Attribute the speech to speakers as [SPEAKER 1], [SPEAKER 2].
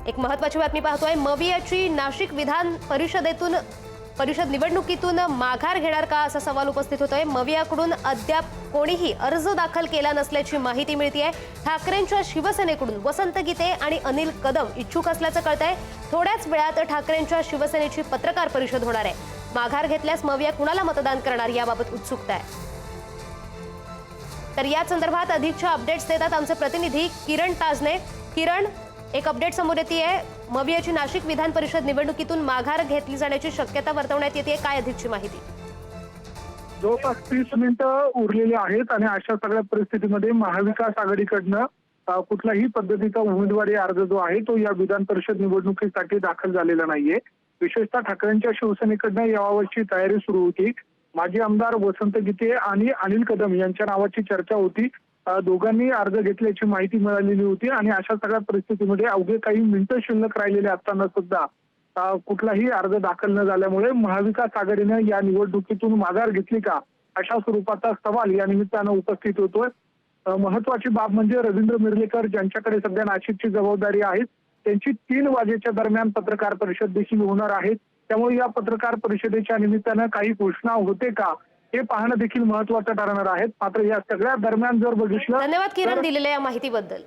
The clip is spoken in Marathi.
[SPEAKER 1] एक महत्त्वाची बातमी पाहतोय। मवियाची नाशिक विधान परिषद निवडणुकीतून माघार घेणार का असा सवाल उपस्थित होतोय। मवियाकडून अद्याप कोणीही अर्ज दाखल केला नसल्याची माहिती मिळतेय। ठाकरेंच्या शिवसेनेकडून वसंत गीते आणि अनिल कदम इच्छुक असल्याचं कळतंय। थोड्याच वेळात ठाकरेंच्या शिवसेनेची पत्रकार परिषद होणार आहे। माघार घेतल्यास मविया कुणाला मतदान करणार याबाबत उत्सुकता आहे। तर या संदर्भात अधिकच्या अपडेट्स देतात आमचे प्रतिनिधी किरण ताजने। किरण, एक अपडेट समोर येते। मवियाची नाशिक विधान परिषद निवडणुकीतून माघार घेतली जाण्याची शक्यता वर्तवण्यात येते। काय अधिकची माहिती?
[SPEAKER 2] जवळपास 30 मिनिटं उरलेली आहेत आणि अशा सगळ्या परिस्थितीमध्ये महाविकास आघाडीकडनं कुठल्याही पद्धतीचा उमेदवारी अर्ज जो आहे तो या विधान परिषद निवडणुकीसाठी दाखल झालेला नाहीये। विशेषतः ठाकरेंच्या शिवसेनेकडनं याबाबतची तयारी सुरू होती। माजी आमदार वसंत गीते आणि अनिल कदम यांच्या नावाची चर्चा होती। दोघांनी अर्ज घेतल्याची माहिती मिळालेली होती आणि अशा सगळ्या परिस्थितीमध्ये अवघे काही मिनिटं शिल्लक राहिलेले असताना सुद्धा कुठलाही अर्ज दाखल न झाल्यामुळे महाविकास आघाडीने या निवडणुकीतून माघार घेतली का अशा स्वरूपाचा सवाल या निमित्तानं उपस्थित होतोय। महत्वाची बाब म्हणजे रवींद्र मिर्लेकर ज्यांच्याकडे सध्या नाशिकची जबाबदारी आहे त्यांची 3 वाजेच्या दरम्यान पत्रकार परिषद देखील होणार आहे। त्यामुळे या पत्रकार परिषदेच्या निमित्तानं काही घोषणा होते का हे पाहणं देखील महत्त्वाचं ठरणार आहे। मात्र या सगळ्या दरम्यान जर बघितलं,
[SPEAKER 1] धन्यवाद किरण दिलेल्या या माहितीबद्दल।